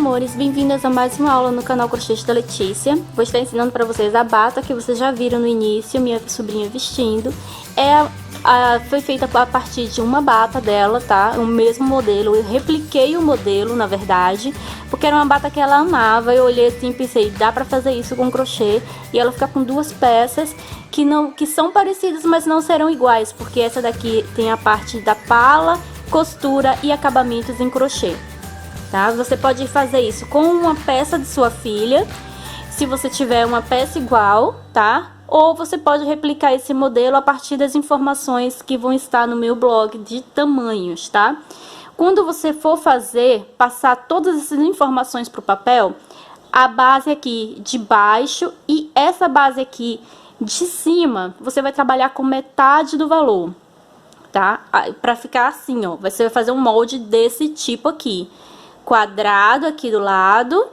amores, bem-vindas a mais uma aula no canal Crochês da Letícia. Vou estar ensinando para vocês a bata que vocês já viram no início, minha sobrinha vestindo. Foi feita a partir de uma bata dela, tá? O mesmo modelo, eu repliquei o modelo, na verdade, porque era uma bata que ela amava. Eu olhei assim e pensei, dá pra fazer isso com crochê. E ela fica com duas peças que são parecidas, mas não serão iguais, porque essa daqui tem a parte da pala, costura e acabamentos em crochê. Tá? Você pode fazer isso com uma peça de sua filha, se você tiver uma peça igual, tá? Ou você pode replicar esse modelo a partir das informações que vão estar no meu blog de tamanhos, tá? Quando você for passar todas essas informações para o papel, a base aqui de baixo e essa base aqui de cima, você vai trabalhar com metade do valor, tá? Pra ficar assim, ó, você vai fazer um molde desse tipo aqui. Quadrado aqui do lado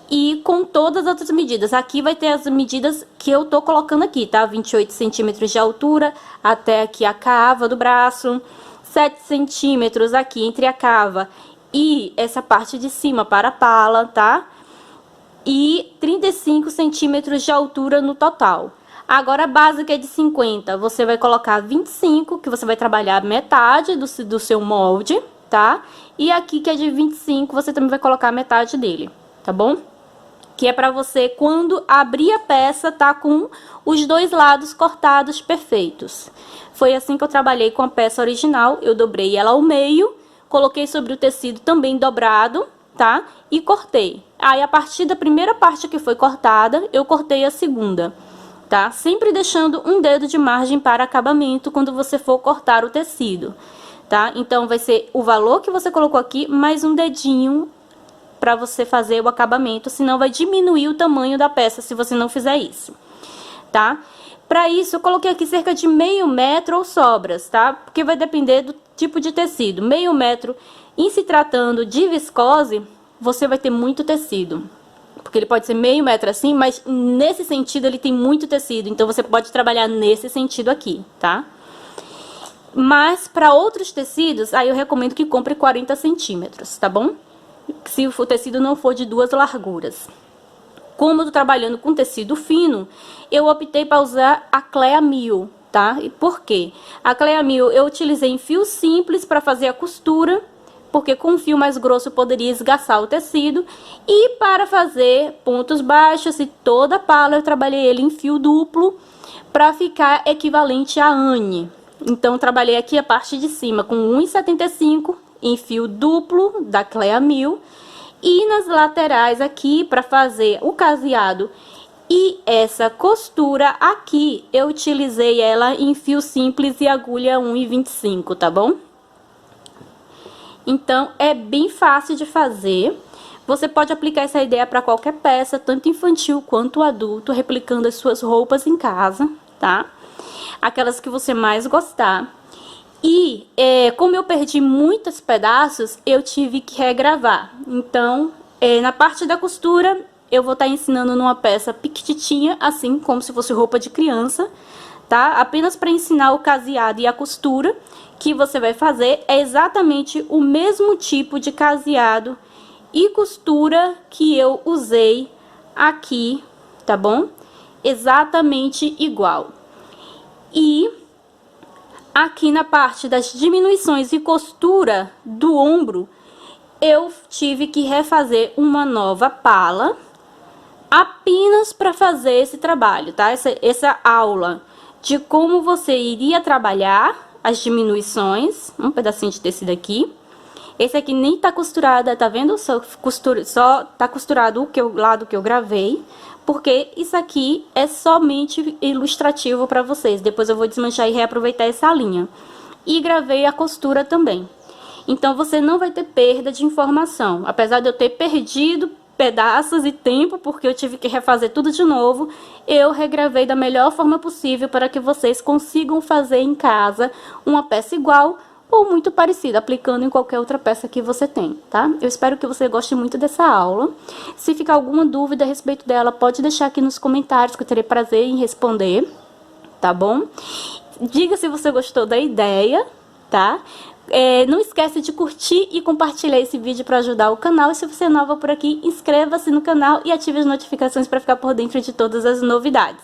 e com todas as outras medidas. Aqui vai ter as medidas que eu tô colocando aqui, tá? 28 centímetros de altura até aqui a cava do braço, 7 centímetros aqui entre a cava e essa parte de cima para a pala, tá? E 35 centímetros de altura no total. Agora a base que é de 50, você vai colocar 25, que você vai trabalhar metade do seu molde, tá? E aqui que é de 25, você também vai colocar metade dele, tá bom? Que é pra você, quando abrir a peça, tá com os dois lados cortados perfeitos. Foi assim que eu trabalhei com a peça original. Eu dobrei ela ao meio, coloquei sobre o tecido também dobrado, tá? E cortei. Aí, a partir da primeira parte que foi cortada, eu cortei a segunda, tá? Sempre deixando um dedo de margem para acabamento quando você for cortar o tecido. Tá? Então, vai ser o valor que você colocou aqui, mais um dedinho para você fazer o acabamento, senão vai diminuir o tamanho da peça se você não fizer isso, tá? Para isso, eu coloquei aqui cerca de meio metro ou sobras, tá? Porque vai depender do tipo de tecido. Meio metro, em se tratando de viscose, você vai ter muito tecido. Porque ele pode ser meio metro assim, mas nesse sentido ele tem muito tecido, então você pode trabalhar nesse sentido aqui, tá? Mas para outros tecidos, aí eu recomendo que compre 40 centímetros, tá bom? Se o tecido não for de duas larguras. Como eu tô trabalhando com tecido fino, eu optei para usar a Clea 1000, tá? E por quê? A Clea 1000 eu utilizei em fio simples para fazer a costura, porque com um fio mais grosso eu poderia esgaçar o tecido. E para fazer pontos baixos e toda a pala, eu trabalhei ele em fio duplo, para ficar equivalente a Anne. Então, trabalhei aqui a parte de cima com 1,75 em fio duplo da Clea 1000. E nas laterais aqui, para fazer o caseado e essa costura aqui, eu utilizei ela em fio simples e agulha 1,25, tá bom? Então, é bem fácil de fazer. Você pode aplicar essa ideia para qualquer peça, tanto infantil quanto adulto, replicando as suas roupas em casa, tá? Aquelas que você mais gostar. E como eu perdi muitos pedaços, eu tive que regravar. Então, na parte da costura, eu vou estar ensinando numa peça piquititinha, assim como se fosse roupa de criança, tá? Apenas para ensinar o caseado e a costura que você vai fazer. É exatamente o mesmo tipo de caseado e costura que eu usei aqui, tá bom? Exatamente igual. E aqui na parte das diminuições e costura do ombro, eu tive que refazer uma nova pala, apenas para fazer esse trabalho, tá? Essa aula de como você iria trabalhar as diminuições, um pedacinho de tecido aqui. Esse aqui nem tá costurada, tá vendo? Só tá costurado o lado que eu gravei. Porque isso aqui é somente ilustrativo para vocês. Depois eu vou desmanchar e reaproveitar essa linha. E gravei a costura também. Então, você não vai ter perda de informação. Apesar de eu ter perdido pedaços e tempo, porque eu tive que refazer tudo de novo, eu regravei da melhor forma possível para que vocês consigam fazer em casa uma peça igual ou muito parecida, aplicando em qualquer outra peça que você tem, tá? Eu espero que você goste muito dessa aula. Se ficar alguma dúvida a respeito dela, pode deixar aqui nos comentários, que eu terei prazer em responder, tá bom? Diga se você gostou da ideia, tá? Não esquece de curtir e compartilhar esse vídeo para ajudar o canal. E se você é nova por aqui, inscreva-se no canal e ative as notificações para ficar por dentro de todas as novidades.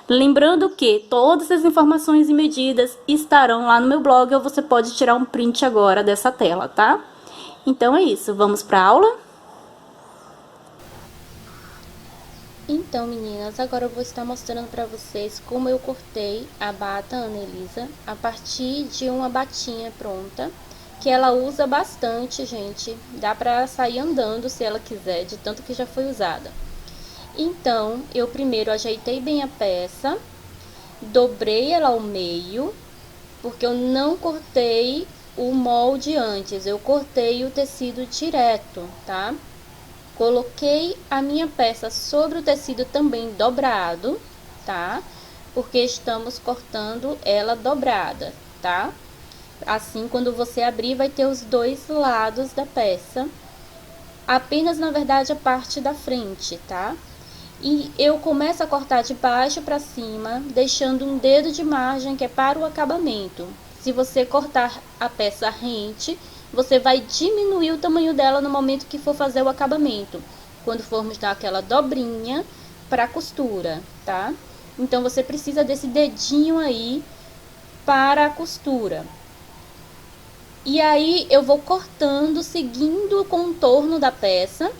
Lembrando que todas as informações e medidas estarão lá no meu blog, ou você pode tirar um print agora dessa tela, tá? Então é isso, vamos para a aula? Então, meninas, agora eu vou estar mostrando para vocês como eu cortei a bata Ana Elisa a partir de uma batinha pronta, que ela usa bastante, gente. Dá para sair andando se ela quiser, de tanto que já foi usada. Então, eu primeiro ajeitei bem a peça, dobrei ela ao meio, porque eu não cortei o molde antes, eu cortei o tecido direto, tá? Coloquei a minha peça sobre o tecido também dobrado, tá? Porque estamos cortando ela dobrada, tá? Assim, quando você abrir, vai ter os dois lados da peça. Apenas, na verdade, a parte da frente, tá? E eu começo a cortar de baixo para cima, deixando um dedo de margem que é para o acabamento. Se você cortar a peça rente, você vai diminuir o tamanho dela no momento que for fazer o acabamento, quando formos dar aquela dobrinha para a costura, tá? Então, você precisa desse dedinho aí para a costura. E aí, eu vou cortando, seguindo o contorno da peça,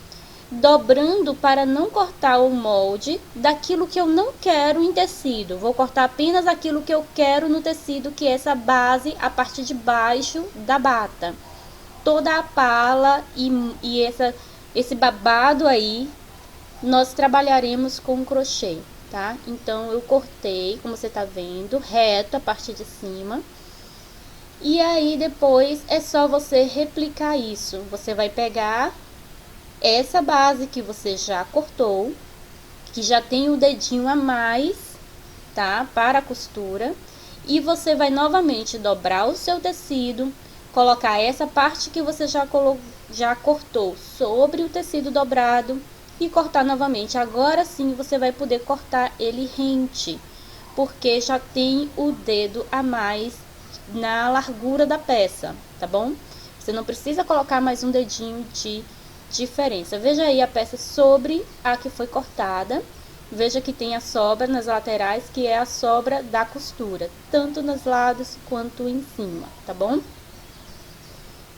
dobrando para não cortar o molde daquilo que eu não quero em tecido. Vou cortar apenas aquilo que eu quero no tecido, que é essa base, a parte de baixo da bata. Toda a pala e esse babado aí, nós trabalharemos com crochê, tá? Então, eu cortei, como você tá vendo, reto a parte de cima. E aí, depois, é só você replicar isso. Você vai pegar essa base que você já cortou, que já tem o dedinho a mais, tá? Para a costura. E você vai novamente dobrar o seu tecido, colocar essa parte que você já cortou sobre o tecido dobrado e cortar novamente. Agora sim você vai poder cortar ele rente, porque já tem o dedo a mais na largura da peça, tá bom? Você não precisa colocar mais um dedinho de diferença. Veja aí a peça sobre a que foi cortada. Veja que tem a sobra nas laterais, que é a sobra da costura, tanto nos lados quanto em cima, tá bom?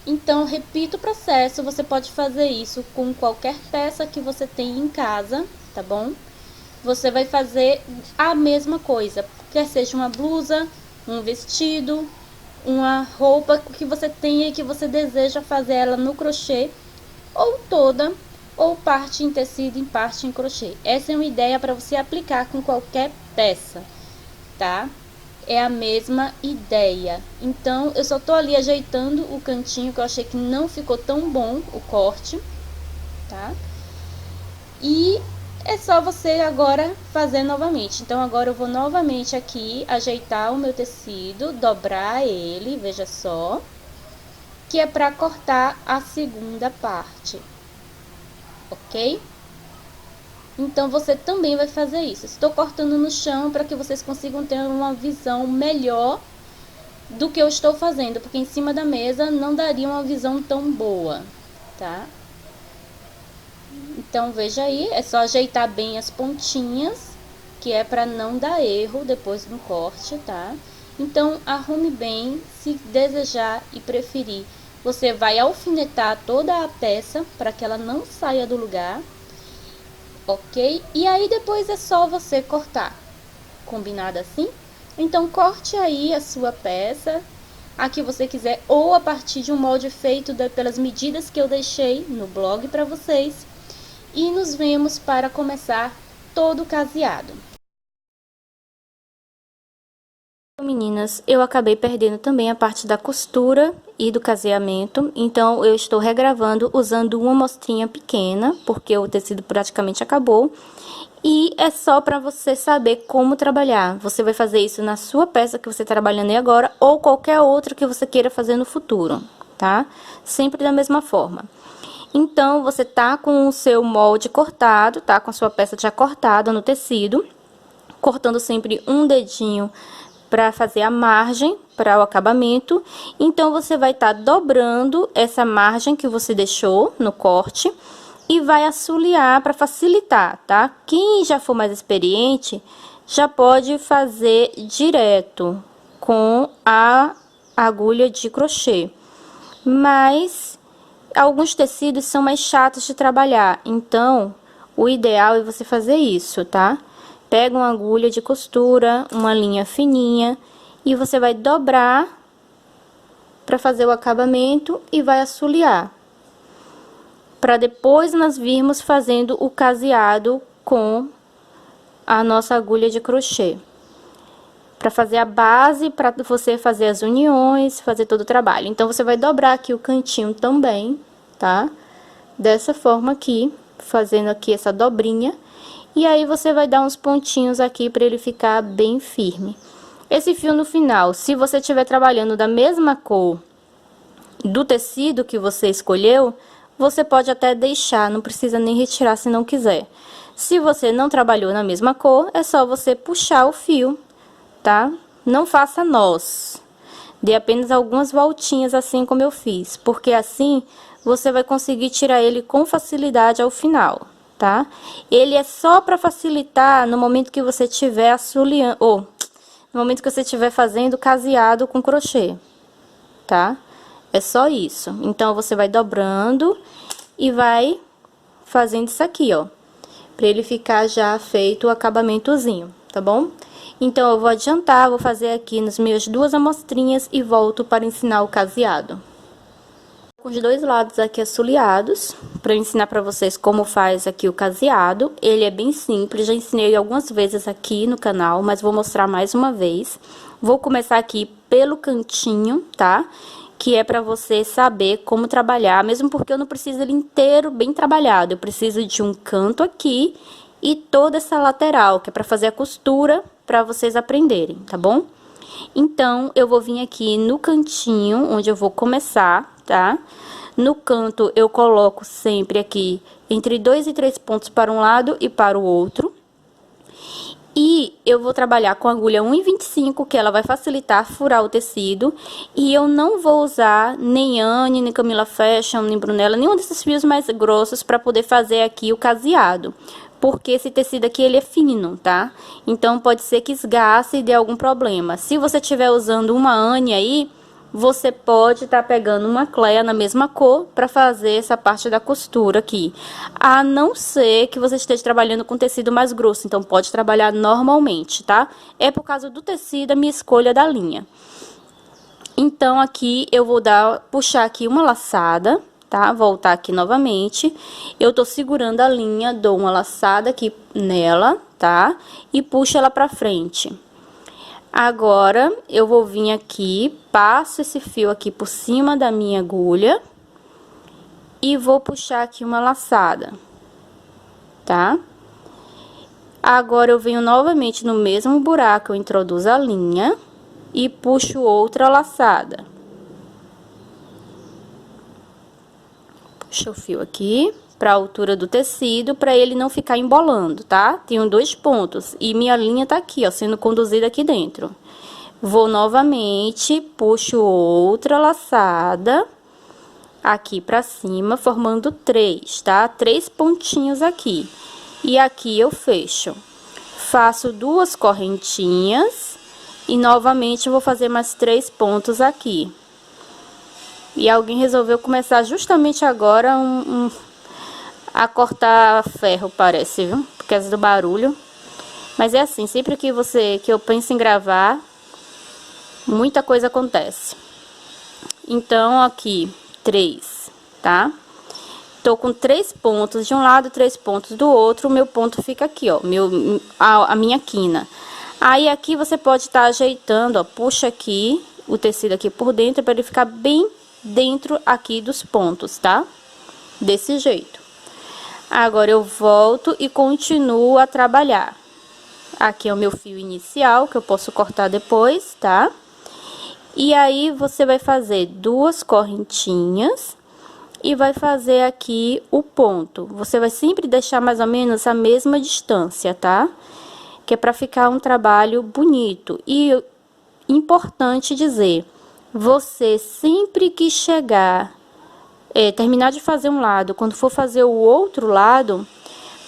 Então, repita o processo, você pode fazer isso com qualquer peça que você tem em casa, tá bom? Você vai fazer a mesma coisa, quer seja uma blusa, um vestido, uma roupa que você tenha e que você deseja fazer ela no crochê, ou toda, ou parte em tecido, em parte em crochê. Essa é uma ideia para você aplicar com qualquer peça, tá? É a mesma ideia. Então, eu só tô ali ajeitando o cantinho, que eu achei que não ficou tão bom o corte, tá? E é só você agora fazer novamente. Então, agora eu vou novamente aqui ajeitar o meu tecido, dobrar ele, veja só, que é para cortar a segunda parte, ok? Então, você também vai fazer isso. Estou cortando no chão para que vocês consigam ter uma visão melhor do que eu estou fazendo, porque em cima da mesa não daria uma visão tão boa, tá? Então, veja aí, é só ajeitar bem as pontinhas, que é para não dar erro depois no corte, tá? Então, arrume bem, se desejar e preferir. Você vai alfinetar toda a peça para que ela não saia do lugar, ok? E aí depois é só você cortar, combinado assim? Então, corte aí a sua peça, a que você quiser, ou a partir de um molde feito pelas medidas que eu deixei no blog para vocês. E nos vemos para começar todo o caseado. Meninas, eu acabei perdendo também a parte da costura e do caseamento, então eu estou regravando usando uma amostrinha pequena, porque o tecido praticamente acabou. E é só para você saber como trabalhar. Você vai fazer isso na sua peça que você está trabalhando agora, ou qualquer outra que você queira fazer no futuro, tá? Sempre da mesma forma. Então, você tá com o seu molde cortado, tá? Com a sua peça já cortada no tecido, cortando sempre um dedinho para fazer a margem para o acabamento. Então, você vai estar dobrando essa margem que você deixou no corte e vai assolear para facilitar, tá? Quem já for mais experiente, já pode fazer direto com a agulha de crochê. Mas alguns tecidos são mais chatos de trabalhar, então o ideal é você fazer isso, tá? Pega uma agulha de costura, uma linha fininha e você vai dobrar para fazer o acabamento e vai assolear. Para depois nós virmos fazendo o caseado com a nossa agulha de crochê. Para fazer a base, para você fazer as uniões, fazer todo o trabalho. Então, você vai dobrar aqui o cantinho também, tá? Dessa forma aqui, fazendo aqui essa dobrinha. E aí, você vai dar uns pontinhos aqui para ele ficar bem firme. Esse fio no final, se você estiver trabalhando da mesma cor do tecido que você escolheu, você pode até deixar, não precisa nem retirar se não quiser. Se você não trabalhou na mesma cor, é só você puxar o fio, tá? Não faça nós. Dê apenas algumas voltinhas assim como eu fiz, porque assim você vai conseguir tirar ele com facilidade ao final, tá? Ele é só para facilitar no momento que você estiver assoleando, ou no momento que você estiver fazendo caseado com crochê, tá? É só isso. Então, você vai dobrando e vai fazendo isso aqui, ó. Pra ele ficar já feito o acabamentozinho, tá bom? Então, eu vou adiantar, vou fazer aqui nas minhas duas amostrinhas e volto para ensinar o caseado. Com os dois lados aqui assoleados, para ensinar para vocês como faz aqui o caseado. Ele é bem simples, já ensinei algumas vezes aqui no canal, mas vou mostrar mais uma vez. Vou começar aqui pelo cantinho, tá? Que é para você saber como trabalhar, mesmo porque eu não preciso ele inteiro bem trabalhado. Eu preciso de um canto aqui e toda essa lateral, que é para fazer a costura, para vocês aprenderem, tá bom? Então, eu vou vir aqui no cantinho, onde eu vou começar, tá? No canto, eu coloco sempre aqui entre 2 e 3 pontos para um lado e para o outro. E eu vou trabalhar com a agulha 1,25, que ela vai facilitar furar o tecido. E eu não vou usar nem Anne, nem Camila Fashion, nem Brunella, nenhum desses fios mais grossos para poder fazer aqui o caseado. Porque esse tecido aqui, ele é fino, tá? Então, pode ser que esgace e dê algum problema. Se você estiver usando uma Anne aí, você pode estar pegando uma Clea na mesma cor para fazer essa parte da costura aqui. A não ser que você esteja trabalhando com tecido mais grosso, então pode trabalhar normalmente, tá? É por causa do tecido a minha escolha da linha. Então, aqui eu vou puxar aqui uma laçada, tá? Voltar aqui novamente. Eu tô segurando a linha, dou uma laçada aqui nela, tá? E puxo ela pra frente. Agora, eu vou vir aqui, passo esse fio aqui por cima da minha agulha e vou puxar aqui uma laçada, tá? Agora, eu venho novamente no mesmo buraco, eu introduzo a linha e puxo outra laçada. Puxo o fio aqui para a altura do tecido, para ele não ficar embolando, tá? Tenho 2 pontos e minha linha tá aqui, ó, sendo conduzida aqui dentro. Vou novamente, puxo outra laçada aqui pra cima, formando 3, tá? 3 pontinhos aqui. E aqui eu fecho. Faço 2 correntinhas e novamente vou fazer mais 3 pontos aqui. E alguém resolveu começar justamente agora a cortar ferro, parece, viu? Por causa do barulho. Mas é assim, sempre que eu penso em gravar, muita coisa acontece. Então, aqui, 3, tá? Tô com 3 pontos de um lado, 3 pontos do outro, o meu ponto fica aqui, ó, a minha quina. Aí, aqui você pode estar ajeitando, ó, puxa aqui o tecido aqui por dentro, para ele ficar bem dentro aqui dos pontos, tá? Desse jeito. Agora, eu volto e continuo a trabalhar. Aqui é o meu fio inicial, que eu posso cortar depois, tá? E aí, você vai fazer 2 correntinhas e vai fazer aqui o ponto. Você vai sempre deixar mais ou menos a mesma distância, tá? Que é pra ficar um trabalho bonito. E importante dizer, você sempre que chegar, terminar de fazer um lado, quando for fazer o outro lado,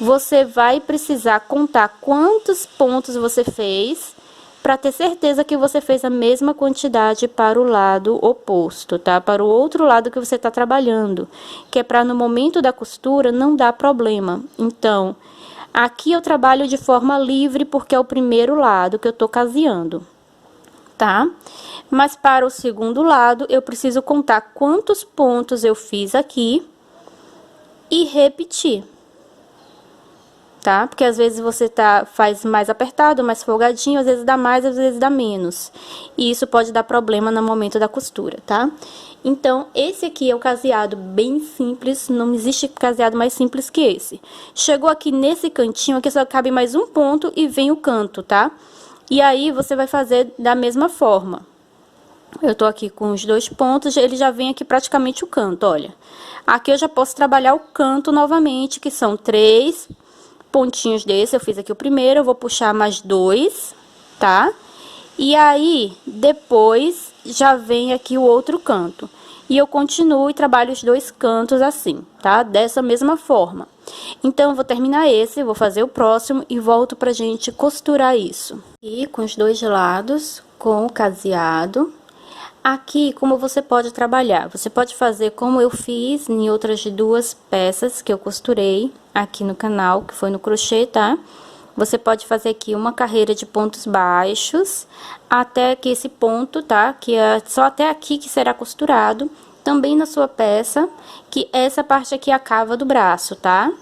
você vai precisar contar quantos pontos você fez, para ter certeza que você fez a mesma quantidade para o lado oposto, tá? Para o outro lado que você está trabalhando, que é para no momento da costura não dar problema. Então, aqui eu trabalho de forma livre porque é o primeiro lado que eu tô caseando, tá? Mas para o segundo lado, eu preciso contar quantos pontos eu fiz aqui e repetir. Tá? Porque às vezes você faz mais apertado, mais folgadinho, às vezes dá mais, às vezes dá menos. E isso pode dar problema no momento da costura, tá? Então, esse aqui é o caseado bem simples, não existe caseado mais simples que esse. Chegou aqui nesse cantinho, aqui só cabe mais um ponto e vem o canto, tá? E aí, você vai fazer da mesma forma. Eu tô aqui com os 2 pontos, ele já vem aqui praticamente o canto, olha. Aqui eu já posso trabalhar o canto novamente, que são 3 pontinhos desse, eu fiz aqui o primeiro, eu vou puxar mais 2, tá? E aí, depois, já vem aqui o outro canto. E eu continuo e trabalho os 2 cantos assim, tá? Dessa mesma forma. Então, eu vou terminar esse, vou fazer o próximo e volto pra gente costurar isso. E com os 2 lados, com o caseado. Aqui, como você pode trabalhar? Você pode fazer como eu fiz em outras 2 peças que eu costurei aqui no canal, que foi no crochê, tá? Você pode fazer aqui uma carreira de pontos baixos até que esse ponto, tá? Que é só até aqui que será costurado. Também na sua peça, que essa parte aqui é a cava do braço, tá?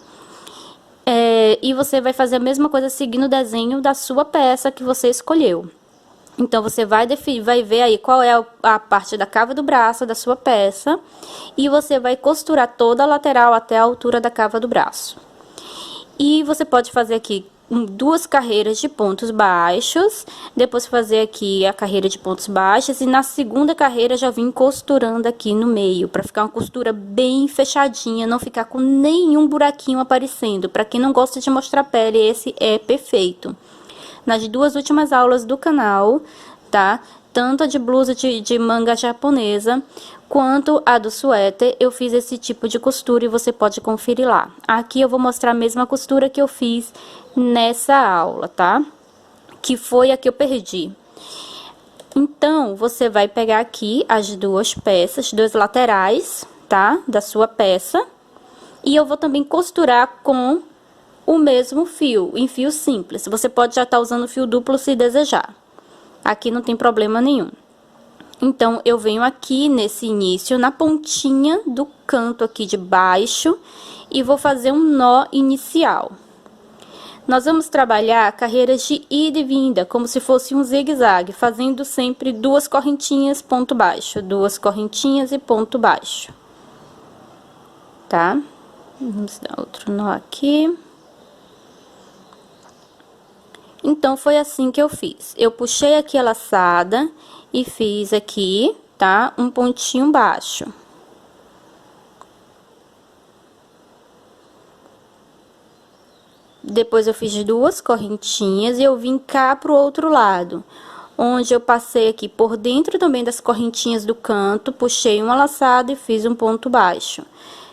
E você vai fazer a mesma coisa seguindo o desenho da sua peça que você escolheu. Então, você vai ver aí qual é a parte da cava do braço da sua peça. E você vai costurar toda a lateral até a altura da cava do braço. E você pode fazer aqui 2 carreiras de pontos baixos. Depois fazer aqui a carreira de pontos baixos. E na segunda carreira já vim costurando aqui no meio. Pra ficar uma costura bem fechadinha. Não ficar com nenhum buraquinho aparecendo. Pra quem não gosta de mostrar pele, esse é perfeito. Nas 2 últimas aulas do canal, tá? Tanto a de blusa de manga japonesa, quanto a do suéter, eu fiz esse tipo de costura e você pode conferir lá. Aqui eu vou mostrar a mesma costura que eu fiz nessa aula, tá? Que foi a que eu perdi. Então, você vai pegar aqui as 2 peças, 2 laterais, tá? Da sua peça. E eu vou também costurar com o mesmo fio, em fio simples. Você pode já estar usando fio duplo se desejar. Aqui não tem problema nenhum. Então, eu venho aqui nesse início, na pontinha do canto aqui de baixo, e vou fazer um nó inicial. Nós vamos trabalhar carreiras de ida e vinda, como se fosse um zigue-zague, fazendo sempre 2 correntinhas, ponto baixo, 2 correntinhas e ponto baixo. Tá? Vamos dar outro nó aqui. Então, foi assim que eu fiz. Eu puxei aqui a laçada e fiz aqui, tá? Um pontinho baixo. Depois, eu fiz 2 correntinhas e eu vim cá pro outro lado, onde eu passei aqui por dentro também das correntinhas do canto, puxei uma laçada e fiz um ponto baixo.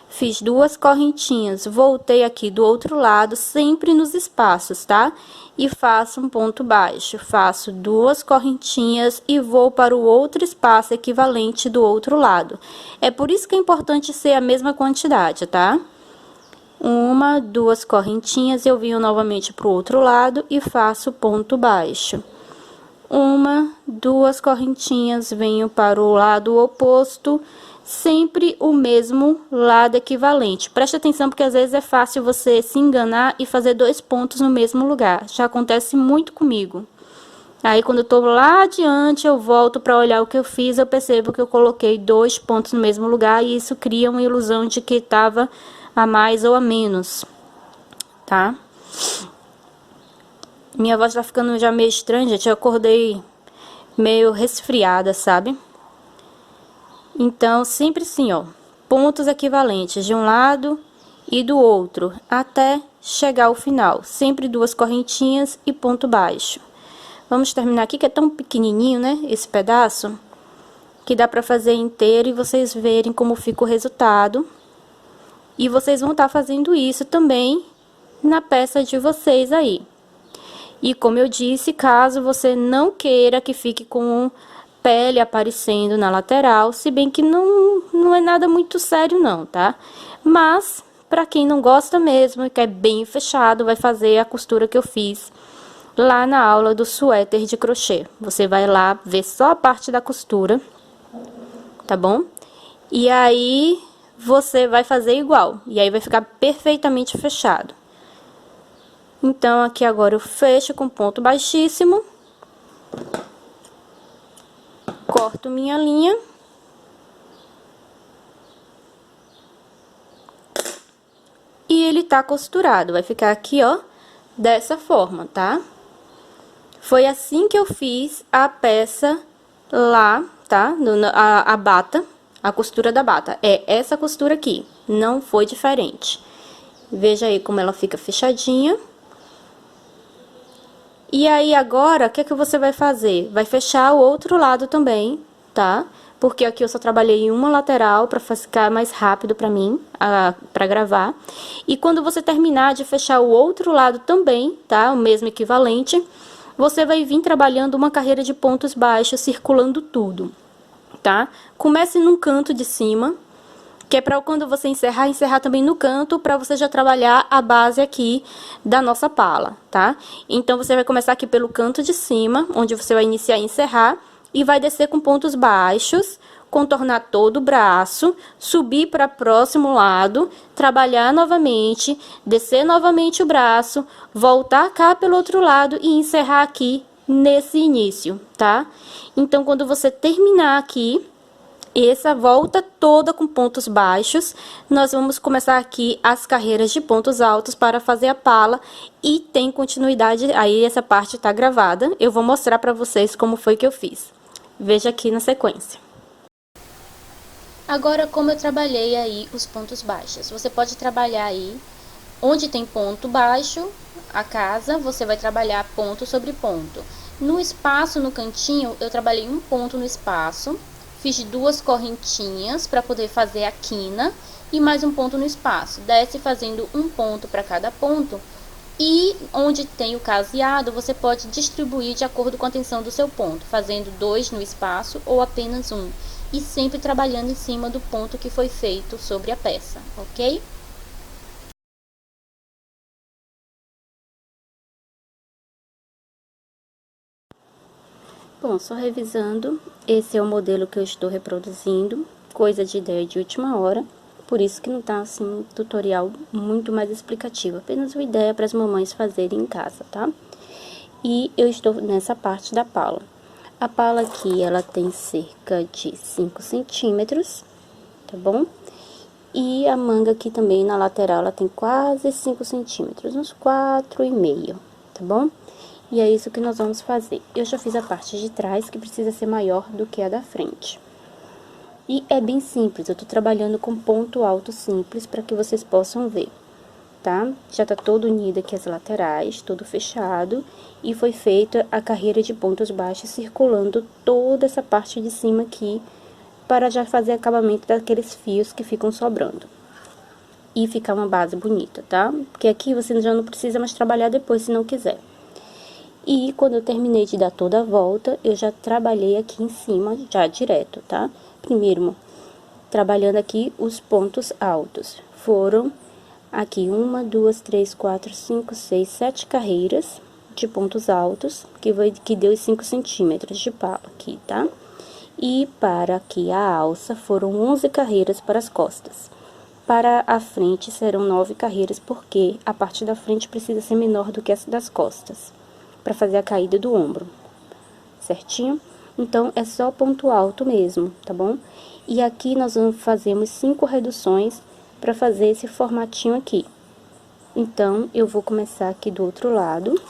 Fiz 2 correntinhas, voltei aqui do outro lado, sempre nos espaços, tá? E faço um ponto baixo, faço 2 correntinhas e vou para o outro espaço equivalente do outro lado. É por isso que é importante ser a mesma quantidade, tá? 1, 2 correntinhas, eu venho novamente pro outro lado e faço ponto baixo. 1, 2 correntinhas, venho para o lado oposto, sempre o mesmo lado equivalente. Preste atenção, porque às vezes é fácil você se enganar e fazer 2 pontos no mesmo lugar. Já acontece muito comigo. Aí, quando eu tô lá adiante, eu volto para olhar o que eu fiz, eu percebo que eu coloquei 2 pontos no mesmo lugar, e isso cria uma ilusão de que tava a mais ou a menos, tá? Minha voz tá ficando já meio estranha, gente. Eu acordei meio resfriada, sabe? Então, sempre assim, ó, pontos equivalentes de um lado e do outro, até chegar ao final. Sempre 2 correntinhas e ponto baixo. Vamos terminar aqui, que é tão pequenininho, né, esse pedaço, que dá pra fazer inteiro e vocês verem como fica o resultado. E vocês vão estar fazendo isso também na peça de vocês aí. E como eu disse, caso você não queira que fique com pele aparecendo na lateral, se bem que não é nada muito sério não, tá? Mas, pra quem não gosta mesmo e quer bem fechado, vai fazer a costura que eu fiz lá na aula do suéter de crochê. Você vai lá ver só a parte da costura, tá bom? E aí, você vai fazer igual, e aí vai ficar perfeitamente fechado. Então, aqui agora eu fecho com ponto baixíssimo. Corto minha linha. E ele tá costurado, vai ficar aqui, ó, dessa forma, tá? Foi assim que eu fiz a peça lá, tá? A bata, a costura da bata. É essa costura aqui, não foi diferente. Veja aí como ela fica fechadinha. E aí, agora, o que é que você vai fazer? Vai fechar o outro lado também, tá? Porque aqui eu só trabalhei em uma lateral pra ficar mais rápido pra mim, pra gravar. E quando você terminar de fechar o outro lado também, tá? O mesmo equivalente, você vai vir trabalhando uma carreira de pontos baixos, circulando tudo, tá? Comece num canto de cima, que é para quando você encerrar também no canto, para você já trabalhar a base aqui da nossa pala, tá? Então, você vai começar aqui pelo canto de cima, onde você vai iniciar e encerrar, e vai descer com pontos baixos, contornar todo o braço, subir para o próximo lado, trabalhar novamente, descer novamente o braço, voltar cá pelo outro lado e encerrar aqui nesse início, tá? Então, quando você terminar aqui essa volta toda com pontos baixos, nós vamos começar aqui as carreiras de pontos altos para fazer a pala e tem continuidade, aí essa parte tá gravada, eu vou mostrar para vocês como foi que eu fiz. Veja aqui na sequência. Agora, como eu trabalhei aí os pontos baixos, você pode trabalhar aí onde tem ponto baixo, a casa, você vai trabalhar ponto sobre ponto. No espaço, no cantinho, eu trabalhei um ponto no espaço. Fiz 2 correntinhas para poder fazer a quina e mais um ponto no espaço. Desce fazendo um ponto para cada ponto. E onde tem o caseado, você pode distribuir de acordo com a tensão do seu ponto, fazendo 2 no espaço ou apenas um. E sempre trabalhando em cima do ponto que foi feito sobre a peça, ok? Bom, só revisando, esse é o modelo que eu estou reproduzindo, coisa de ideia de última hora, por isso que não tá assim um tutorial muito mais explicativo, apenas uma ideia para as mamães fazerem em casa, tá? E eu estou nessa parte da pala. A pala aqui, ela tem cerca de 5 centímetros, tá bom? E a manga aqui também na lateral, ela tem quase 5 centímetros, uns 4,5, tá bom? E é isso que nós vamos fazer. Eu já fiz a parte de trás, que precisa ser maior do que a da frente. E é bem simples, eu tô trabalhando com ponto alto simples, para que vocês possam ver, tá? Já tá todo unido aqui as laterais, todo fechado, e foi feita a carreira de pontos baixos, circulando toda essa parte de cima aqui, para já fazer acabamento daqueles fios que ficam sobrando. E ficar uma base bonita, tá? Porque aqui você já não precisa mais trabalhar depois, se não quiser. E quando eu terminei de dar toda a volta, eu já trabalhei aqui em cima, já direto, tá? Primeiro, trabalhando aqui os pontos altos. Foram aqui 1, 2, 3, 4, 5, 6, 7 carreiras de pontos altos, que deu 5 centímetros de pala aqui, tá? E para aqui a alça, foram 11 carreiras para as costas. Para a frente, serão 9 carreiras, porque a parte da frente precisa ser menor do que essa das costas, para fazer a caída do ombro, certinho? Então, é só ponto alto mesmo, tá bom? E aqui nós fazemos 5 reduções para fazer esse formatinho aqui. Então, eu vou começar aqui do outro lado,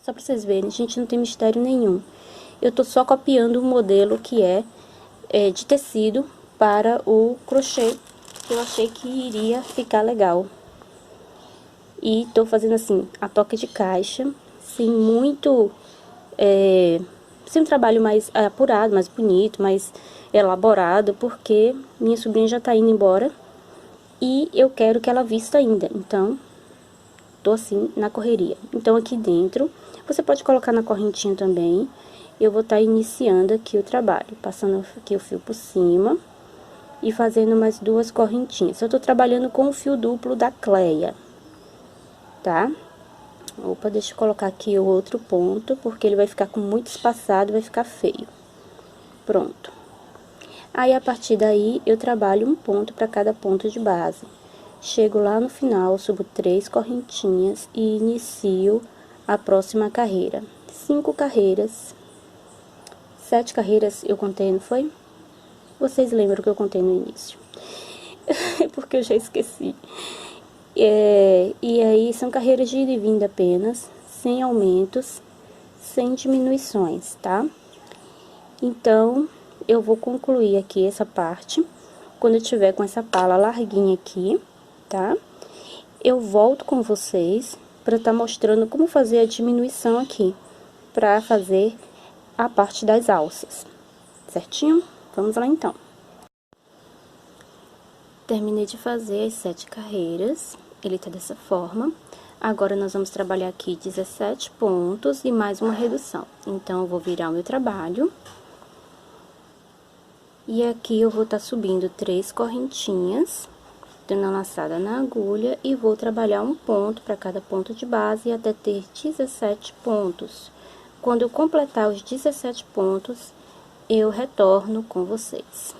só para vocês verem, gente, não tem mistério nenhum. Eu tô só copiando o modelo que é de tecido para o crochê, que eu achei que iria ficar legal. E tô fazendo assim, a toque de caixa, sem muito ser um trabalho mais apurado, mais bonito, mais elaborado, porque minha sobrinha já tá indo embora e eu quero que ela vista ainda, então tô assim na correria. Então aqui dentro, você pode colocar na correntinha também. Eu vou estar iniciando aqui o trabalho, passando aqui o fio por cima e fazendo mais 2 correntinhas. Eu tô trabalhando com o fio duplo da Cleia, tá? Opa, deixa eu colocar aqui o outro ponto, porque ele vai ficar com muito espaçado, vai ficar feio. Pronto. Aí, a partir daí, eu trabalho um ponto para cada ponto de base. Chego lá no final, subo 3 correntinhas e inicio a próxima carreira. 5 carreiras, 7 carreiras eu contei, não foi? Vocês lembram que eu contei no início? Porque eu já esqueci. E aí, são carreiras de ida e vinda apenas, sem aumentos, sem diminuições, tá? Então, eu vou concluir aqui essa parte. Quando eu tiver com essa pala larguinha aqui, tá? Eu volto com vocês para estar mostrando como fazer a diminuição aqui, para fazer a parte das alças, certinho? Vamos lá, então. Terminei de fazer as 7 carreiras, ele tá dessa forma. Agora, nós vamos trabalhar aqui 17 pontos e mais uma redução. Então, eu vou virar o meu trabalho. E aqui, eu vou estar subindo 3 correntinhas, dando a laçada na agulha, e vou trabalhar um ponto para cada ponto de base até ter 17 pontos. Quando eu completar os 17 pontos, eu retorno com vocês.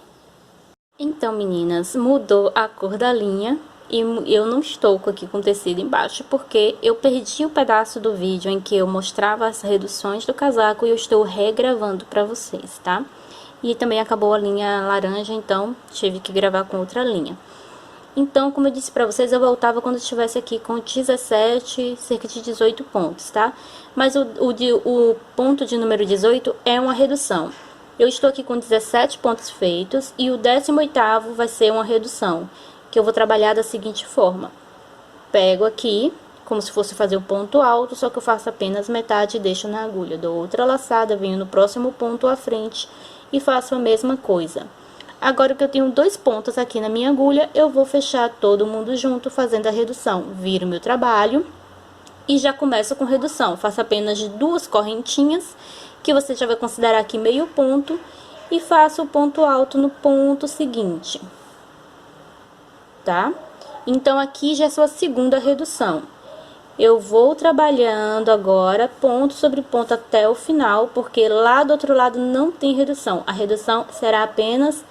Então, meninas, mudou a cor da linha e eu não estou aqui com tecido embaixo, porque eu perdi o pedaço do vídeo em que eu mostrava as reduções do casaco e eu estou regravando para vocês, tá? E também acabou a linha laranja, então tive que gravar com outra linha. Então, como eu disse pra vocês, eu voltava quando estivesse aqui com 17, cerca de 18 pontos, tá? Mas o ponto de número 18 é uma redução. Eu estou aqui com 17 pontos feitos e o 18º vai ser uma redução, que eu vou trabalhar da seguinte forma. Pego aqui, como se fosse fazer o ponto alto, só que eu faço apenas metade e deixo na agulha. Dou outra laçada, venho no próximo ponto à frente e faço a mesma coisa. Agora que eu tenho 2 pontos aqui na minha agulha, eu vou fechar todo mundo junto fazendo a redução. Viro meu trabalho e já começo com redução. Faço apenas 2 correntinhas, que você já vai considerar aqui meio ponto, e faço o ponto alto no ponto seguinte, tá? Então, aqui já é sua segunda redução. Eu vou trabalhando agora ponto sobre ponto até o final, porque lá do outro lado não tem redução. A redução será apenas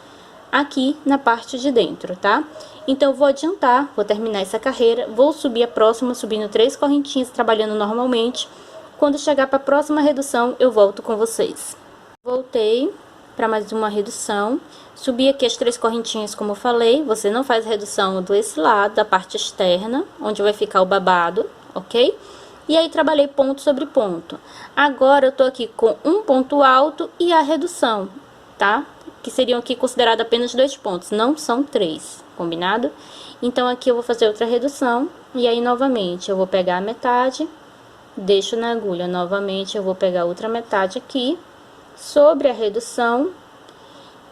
aqui na parte de dentro, tá? Então, eu vou adiantar, vou terminar essa carreira, vou subir a próxima, subindo 3 correntinhas, trabalhando normalmente. Quando chegar para a próxima redução, eu volto com vocês. Voltei para mais uma redução, subi aqui as 3 correntinhas, como eu falei. Você não faz redução desse lado, da parte externa, onde vai ficar o babado, ok? E aí, trabalhei ponto sobre ponto. Agora, eu tô aqui com um ponto alto e a redução, tá? Que seriam aqui considerados apenas 2 pontos, não são 3, combinado? Então, aqui eu vou fazer outra redução, e aí, novamente, eu vou pegar a metade, deixo na agulha, novamente, eu vou pegar outra metade aqui, sobre a redução,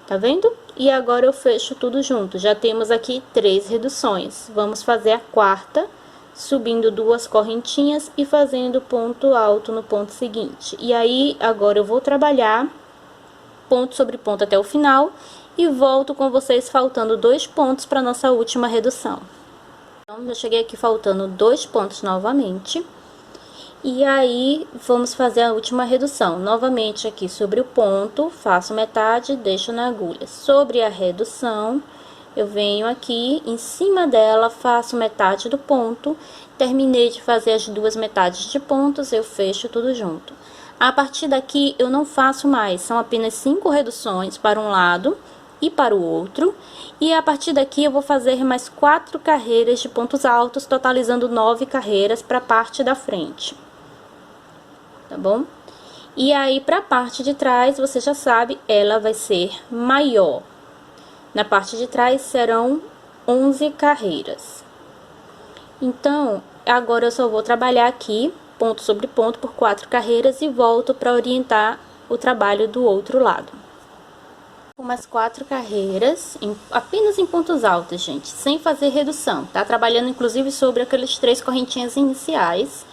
tá vendo? E agora eu fecho tudo junto, já temos aqui 3 reduções. Vamos fazer a quarta, subindo 2 correntinhas e fazendo ponto alto no ponto seguinte. E aí, agora eu vou trabalhar ponto sobre ponto até o final e volto com vocês faltando 2 pontos para nossa última redução. Então, eu cheguei aqui faltando 2 pontos novamente. E aí, vamos fazer a última redução. Novamente, aqui sobre o ponto, faço metade, deixo na agulha. Sobre a redução, eu venho aqui, em cima dela, faço metade do ponto. Terminei de fazer as 2 metades de pontos, eu fecho tudo junto. A partir daqui, eu não faço mais, são apenas 5 reduções para um lado e para o outro. E a partir daqui, eu vou fazer mais 4 carreiras de pontos altos, totalizando 9 carreiras para a parte da frente. Tá bom? E aí, pra parte de trás, você já sabe, ela vai ser maior. Na parte de trás, serão 11 carreiras. Então, agora eu só vou trabalhar aqui ponto sobre ponto por 4 carreiras e volto para orientar o trabalho do outro lado. Umas 4 carreiras, apenas em pontos altos, gente, sem fazer redução, tá? Trabalhando inclusive sobre aqueles 3 correntinhas iniciais.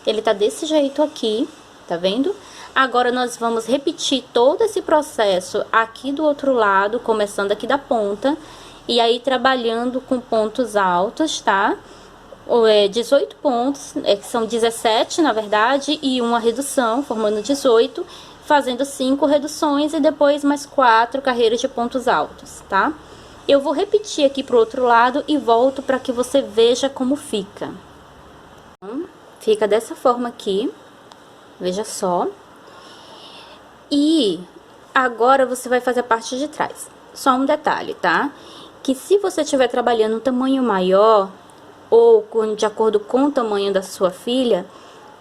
Ele tá desse jeito aqui, tá vendo? Agora nós vamos repetir todo esse processo aqui do outro lado, começando aqui da ponta, e aí trabalhando com pontos altos, tá? 18 pontos, que são 17 na verdade, e uma redução, formando 18, fazendo 5 reduções e depois mais 4 carreiras de pontos altos, tá? Eu vou repetir aqui pro outro lado e volto para que você veja como fica. Fica dessa forma aqui, veja só. E agora você vai fazer a parte de trás. Só um detalhe, tá? Que se você estiver trabalhando um tamanho maior ou de acordo com o tamanho da sua filha,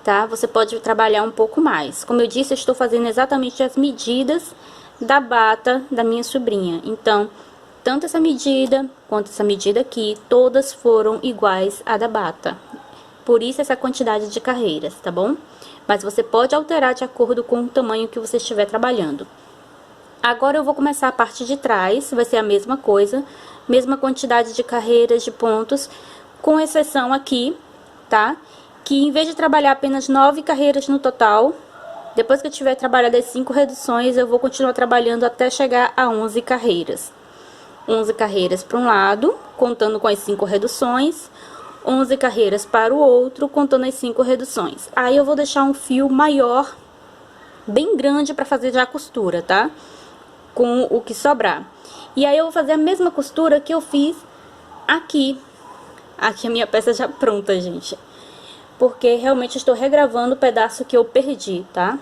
tá? Você pode trabalhar um pouco mais. Como eu disse, eu estou fazendo exatamente as medidas da bata da minha sobrinha. Então, tanto essa medida quanto essa medida aqui, todas foram iguais à da bata. Por isso essa quantidade de carreiras, tá bom? Mas você pode alterar de acordo com o tamanho que você estiver trabalhando. Agora eu vou começar a parte de trás, vai ser a mesma coisa, mesma quantidade de carreiras, de pontos, com exceção aqui, tá? Que em vez de trabalhar apenas 9 carreiras no total, depois que eu tiver trabalhado as 5 reduções, eu vou continuar trabalhando até chegar a 11 carreiras. 11 carreiras para um lado, contando com as 5 reduções, 11 carreiras para o outro, contando as 5 reduções. Aí eu vou deixar um fio maior, bem grande, para fazer já a costura, tá? Com o que sobrar. E aí eu vou fazer a mesma costura que eu fiz aqui. Aqui a minha peça já pronta, gente. Porque realmente estou regravando o pedaço que eu perdi, tá?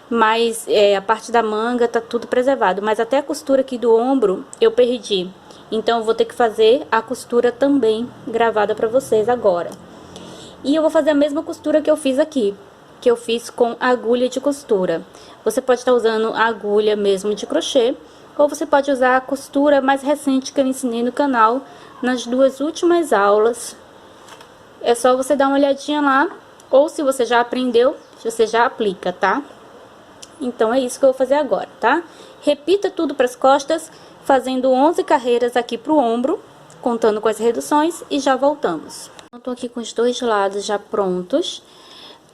Mas a parte da manga tá tudo preservado. Mas até a costura aqui do ombro eu perdi. Então eu vou ter que fazer a costura também gravada pra vocês agora. E eu vou fazer a mesma costura que eu fiz aqui, que eu fiz com agulha de costura. Você pode estar usando a agulha mesmo de crochê, ou você pode usar a costura mais recente que eu ensinei no canal nas 2 últimas aulas. É só você dar uma olhadinha lá, ou se você já aprendeu, você já aplica, tá? Então é isso que eu vou fazer agora, tá? Repita tudo para as costas, fazendo 11 carreiras aqui pro ombro, contando com as reduções, e já voltamos. Eu tô aqui com os 2 lados já prontos.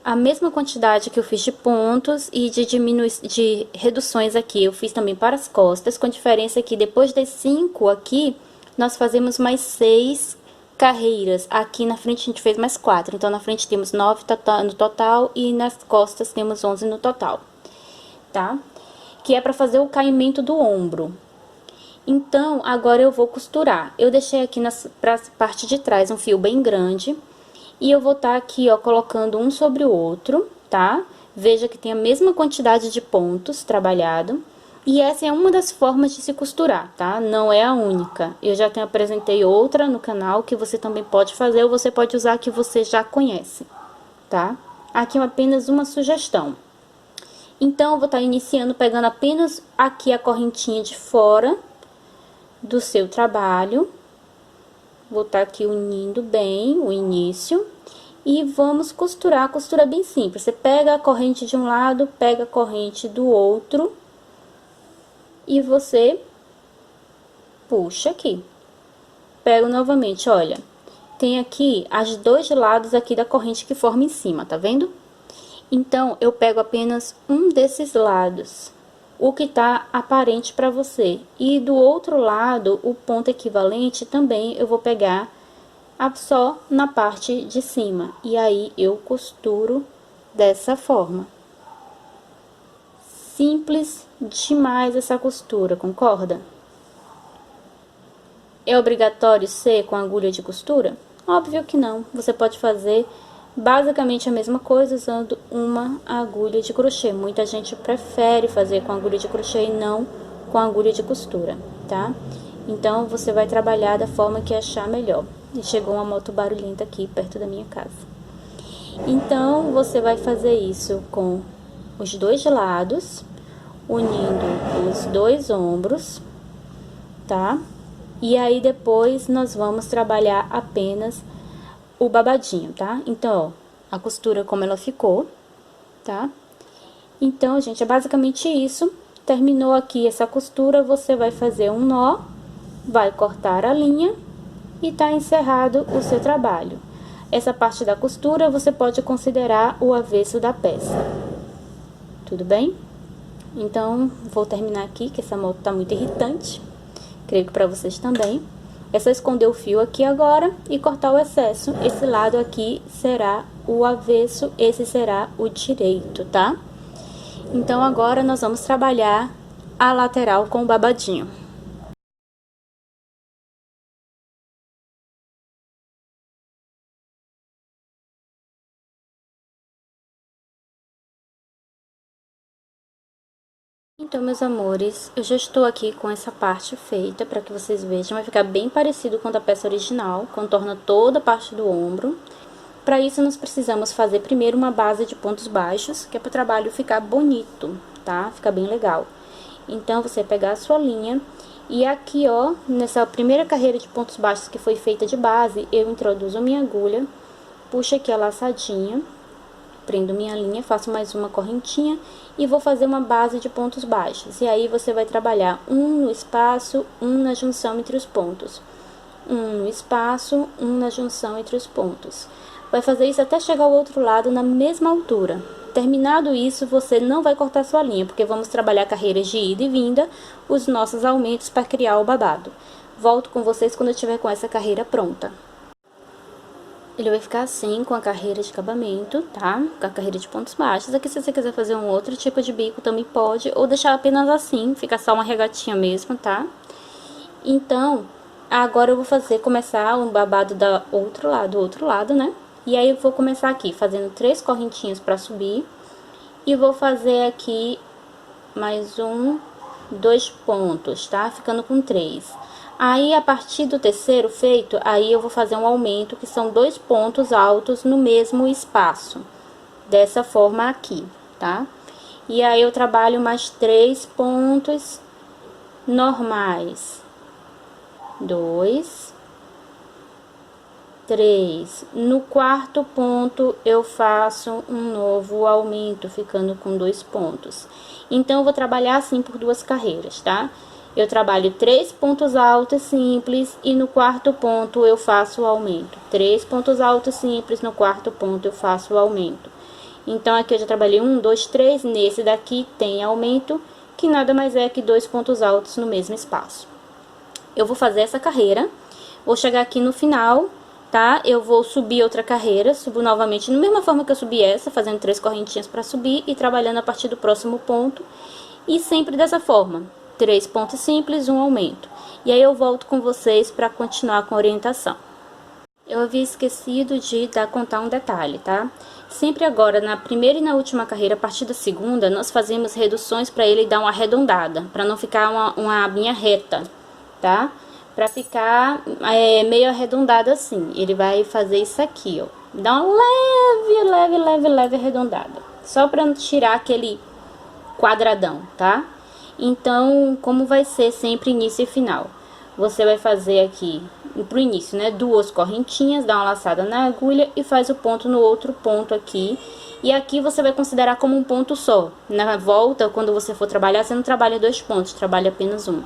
A mesma quantidade que eu fiz de pontos e de reduções aqui, eu fiz também para as costas, com a diferença que depois das 5 aqui, nós fazemos mais 6 carreiras. Aqui na frente a gente fez mais 4, então na frente temos 9 no total e nas costas temos 11 no total, tá? Que é para fazer o caimento do ombro. Então, agora eu vou costurar. Eu deixei aqui pra parte de trás um fio bem grande. E eu vou estar aqui, ó, colocando um sobre o outro, tá? Veja que tem a mesma quantidade de pontos trabalhado. E essa é uma das formas de se costurar, tá? Não é a única. Eu já apresentei outra no canal que você também pode fazer, ou você pode usar a que você já conhece, tá? Aqui é apenas uma sugestão. Então, eu vou estar iniciando pegando apenas aqui a correntinha de fora do seu trabalho. Vou estar aqui unindo bem o início e vamos costurar. A costura é bem simples. Você pega a corrente de um lado, pega a corrente do outro e você puxa aqui. Pego novamente, olha, tem aqui os 2 lados aqui da corrente que forma em cima, tá vendo? Então, eu pego apenas um desses lados, o que tá aparente para você. E do outro lado, o ponto equivalente também eu vou pegar só na parte de cima. E aí, eu costuro dessa forma. Simples demais essa costura, concorda? É obrigatório ser com agulha de costura? Óbvio que não. Você pode fazer basicamente a mesma coisa usando uma agulha de crochê. Muita gente prefere fazer com agulha de crochê e não com agulha de costura, tá? Então, você vai trabalhar da forma que achar melhor. E chegou uma moto barulhenta aqui perto da minha casa. Então, você vai fazer isso com os 2 lados, unindo os 2 ombros, tá? E aí, depois, nós vamos trabalhar apenas o babadinho, tá? Então, ó, a costura como ela ficou, tá? Então, gente, é basicamente isso. Terminou aqui essa costura, você vai fazer um nó, vai cortar a linha e tá encerrado o seu trabalho. Essa parte da costura você pode considerar o avesso da peça. Tudo bem? Então, vou terminar aqui, que essa moto tá muito irritante. Creio que pra vocês também. É só esconder o fio aqui agora e cortar o excesso. Esse lado aqui será o avesso, esse será o direito, tá? Então, agora nós vamos trabalhar a lateral com o babadinho. Então, meus amores, eu já estou aqui com essa parte feita para que vocês vejam. Vai ficar bem parecido com a da peça original, contorna toda a parte do ombro. Para isso, nós precisamos fazer primeiro uma base de pontos baixos, que é para o trabalho ficar bonito, tá? Ficar bem legal. Então, você pegar a sua linha e aqui, ó, nessa primeira carreira de pontos baixos que foi feita de base, eu introduzo a minha agulha, puxo aqui a laçadinha, prendo minha linha, faço mais uma correntinha e vou fazer uma base de pontos baixos. E aí, você vai trabalhar um no espaço, um na junção entre os pontos. Um no espaço, um na junção entre os pontos. Vai fazer isso até chegar ao outro lado na mesma altura. Terminado isso, você não vai cortar sua linha, porque vamos trabalhar carreiras de ida e vinda, os nossos aumentos para criar o babado. Volto com vocês quando eu estiver com essa carreira pronta. Ele vai ficar assim, com a carreira de acabamento, tá? Com a carreira de pontos baixos. Aqui, se você quiser fazer um outro tipo de bico, também pode. Ou deixar apenas assim, fica só uma regatinha mesmo, tá? Então, agora eu vou começar um babado do outro lado, né? E aí, eu vou começar aqui, fazendo 3 correntinhas pra subir. E vou fazer aqui mais 2 pontos, tá? Ficando com 3. Aí, a partir do terceiro feito, aí eu vou fazer um aumento, que são 2 pontos altos no mesmo espaço. Dessa forma aqui, tá? E aí, eu trabalho mais 3 pontos normais. 2, 3. No quarto ponto, eu faço um novo aumento, ficando com 2 pontos. Então, eu vou trabalhar assim por 2 carreiras, tá? Eu trabalho 3 pontos altos simples e no quarto ponto eu faço o aumento. 3 pontos altos simples, no quarto ponto eu faço o aumento. Então, aqui eu já trabalhei 1, 2, 3. Nesse daqui tem aumento, que nada mais é que 2 pontos altos no mesmo espaço. Eu vou fazer essa carreira, vou chegar aqui no final, tá? Eu vou subir outra carreira, subo novamente da mesma forma que eu subi essa, fazendo 3 correntinhas para subir e trabalhando a partir do próximo ponto. E sempre dessa forma, 3 pontos simples, um aumento. E aí eu volto com vocês para continuar com a orientação. Eu havia esquecido de contar um detalhe, tá? Sempre agora, na primeira e na última carreira, a partir da segunda, nós fazemos reduções para ele dar uma arredondada, para não ficar uma linha reta, tá? Pra ficar meio arredondado assim. Ele vai fazer isso aqui, ó. Dá uma leve arredondada. Só pra não tirar aquele quadradão, tá? Então, como vai ser sempre início e final? Você vai fazer aqui, pro início, né? 2 correntinhas, dá uma laçada na agulha e faz o ponto no outro ponto aqui. E aqui você vai considerar como um ponto só. Na volta, quando você for trabalhar, você não trabalha 2 pontos, trabalha apenas um.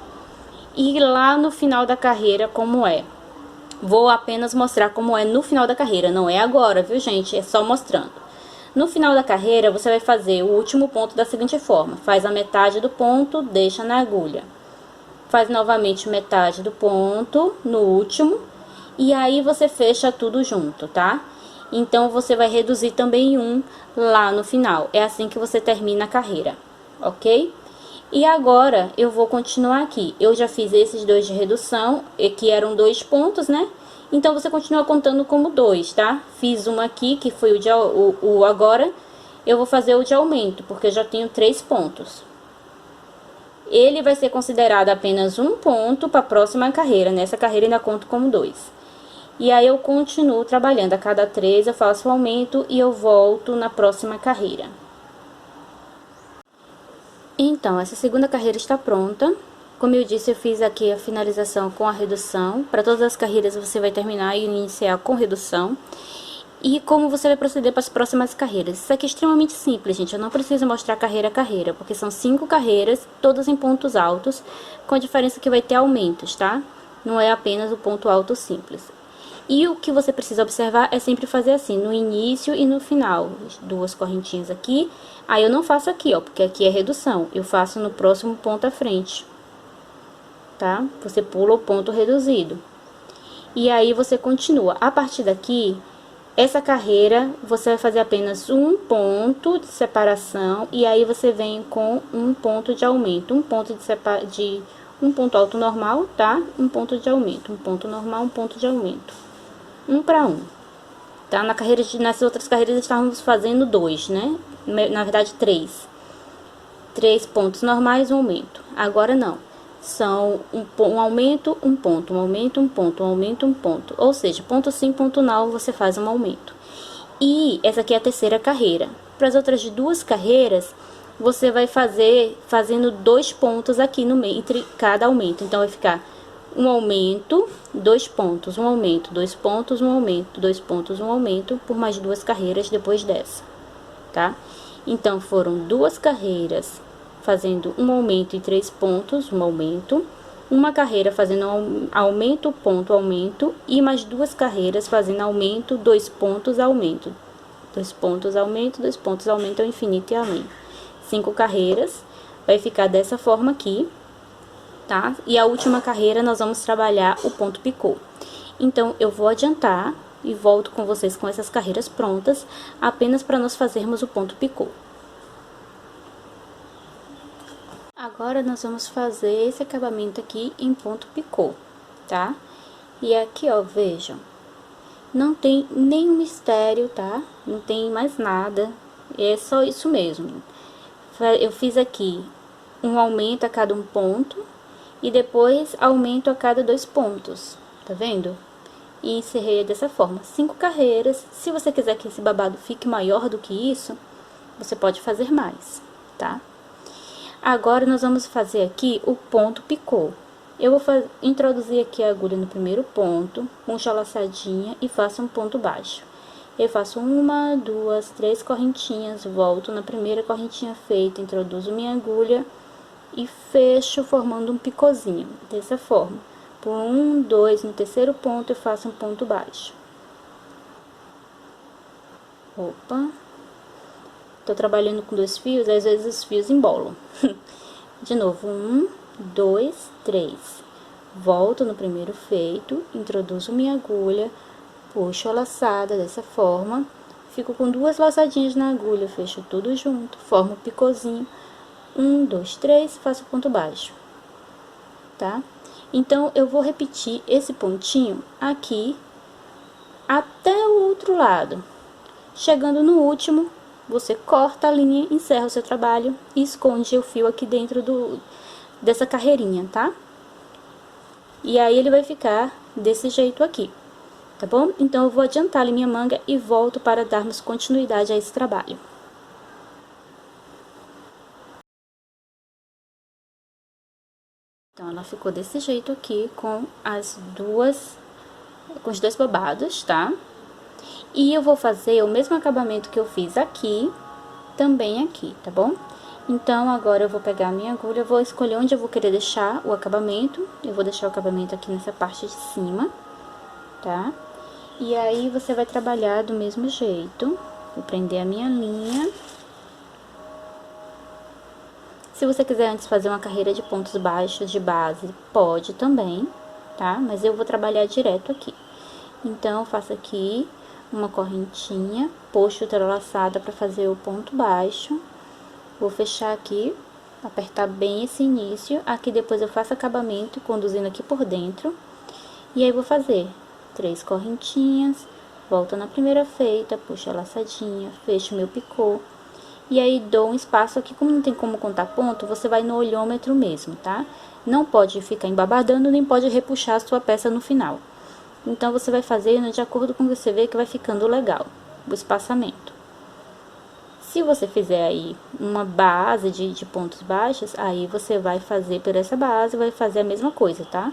E lá no final da carreira, como é? Vou apenas mostrar como é no final da carreira, não é agora, viu, gente? É só mostrando. No final da carreira, você vai fazer o último ponto da seguinte forma. Faz a metade do ponto, deixa na agulha. Faz novamente metade do ponto no último. E aí, você fecha tudo junto, tá? Então, você vai reduzir também um lá no final. É assim que você termina a carreira, ok? E agora, eu vou continuar aqui. Eu já fiz esses 2 de redução, que eram 2 pontos, né? Então, você continua contando como 2, tá? Fiz uma aqui, que foi agora. Eu vou fazer o de aumento, porque eu já tenho 3 pontos. Ele vai ser considerado apenas um ponto para a próxima carreira. Nessa carreira, ainda conto como 2. E aí, eu continuo trabalhando. A cada 3, eu faço o aumento e eu volto na próxima carreira. Então, essa segunda carreira está pronta. Como eu disse, eu fiz aqui a finalização com a redução. Para todas as carreiras, você vai terminar e iniciar com redução. E como você vai proceder para as próximas carreiras? Isso aqui é extremamente simples, gente. Eu não preciso mostrar carreira a carreira, porque são 5 carreiras, todas em pontos altos, com a diferença que vai ter aumentos, tá? Não é apenas o ponto alto simples. E o que você precisa observar é sempre fazer assim, no início e no final. 2 correntinhas aqui. Aí eu não faço aqui, ó, porque aqui é redução. Eu faço no próximo ponto à frente, tá? Você pula o ponto reduzido. E aí você continua. A partir daqui, essa carreira, você vai fazer apenas um ponto de separação. E aí você vem com um ponto de aumento. Um ponto um ponto alto normal, tá? Um ponto de aumento. Um ponto normal, um ponto de aumento. 1 para 1. Tá? Nas outras carreiras estávamos fazendo 2, né? Na verdade, 3. 3 pontos normais, um aumento. Agora não. São um aumento, um ponto, um aumento, um ponto, um aumento, um ponto. Ou seja, ponto sim, ponto não, você faz um aumento. E essa aqui é a terceira carreira. Para as outras 2 carreiras, você vai fazendo 2 pontos aqui no meio, entre cada aumento. Então, vai ficar um aumento, 2 pontos, um aumento, 2 pontos, um aumento, 2 pontos, um aumento, por mais 2 carreiras depois dessa, tá? Então, foram 2 carreiras fazendo um aumento e 3 pontos, um aumento, uma carreira fazendo aumento, ponto, aumento, e mais 2 carreiras fazendo aumento, 2 pontos, aumento, 2 pontos, aumento, 2 pontos, aumento ao infinito e além. 5 carreiras, vai ficar dessa forma aqui, tá? E a última carreira nós vamos trabalhar o ponto picô. Então, eu vou adiantar e volto com vocês com essas carreiras prontas, apenas para nós fazermos o ponto picô. Agora, nós vamos fazer esse acabamento aqui em ponto picô, tá? E aqui, ó, vejam, não tem nenhum mistério, tá? Não tem mais nada, é só isso mesmo. Eu fiz aqui um aumento a cada um ponto e depois aumento a cada 2 pontos, tá vendo? E encerrei dessa forma, 5 carreiras. Se você quiser que esse babado fique maior do que isso, você pode fazer mais, tá? Agora, nós vamos fazer aqui o ponto picô. Eu vou introduzir aqui a agulha no primeiro ponto, puxo a laçadinha e faço um ponto baixo. Eu faço 1, 2, 3 correntinhas, volto na primeira correntinha feita, introduzo minha agulha e fecho formando um picôzinho, dessa forma. Por 1, 2, no terceiro ponto eu faço um ponto baixo. Opa! Tô trabalhando com 2 fios, às vezes os fios embolam. De novo, 1, 2, 3. Volto no primeiro feito, introduzo minha agulha, puxo a laçada dessa forma, fico com 2 laçadinhas na agulha, fecho tudo junto, formo o picôzinho. 1, 2, 3, faço ponto baixo, tá? Então, eu vou repetir esse pontinho aqui até o outro lado. Chegando no último, você corta a linha, encerra o seu trabalho e esconde o fio aqui dentro dessa carreirinha, tá? E aí, ele vai ficar desse jeito aqui, tá bom? Então, eu vou adiantar ali minha manga e volto para darmos continuidade a esse trabalho. Então, ela ficou desse jeito aqui, com os 2 babados, tá? E eu vou fazer o mesmo acabamento que eu fiz aqui, também aqui, tá bom? Então, agora eu vou pegar a minha agulha, vou escolher onde eu vou querer deixar o acabamento. Eu vou deixar o acabamento aqui nessa parte de cima, tá? E aí, você vai trabalhar do mesmo jeito. Vou prender a minha linha. Se você quiser antes fazer uma carreira de pontos baixos de base, pode também, tá? Mas eu vou trabalhar direto aqui. Então, eu faço aqui uma correntinha, puxo outra laçada para fazer o ponto baixo. Vou fechar aqui, apertar bem esse início. Aqui depois eu faço acabamento, conduzindo aqui por dentro. E aí, vou fazer 3 correntinhas, volto na primeira feita, puxo a laçadinha, fecho meu picô. E aí, dou um espaço aqui, como não tem como contar ponto, você vai no olhômetro mesmo, tá? Não pode ficar embabardando, nem pode repuxar a sua peça no final. Então, você vai fazendo de acordo com você vê que vai ficando legal o espaçamento. Se você fizer aí uma base de pontos baixos, aí você vai fazer por essa base, vai fazer a mesma coisa, tá?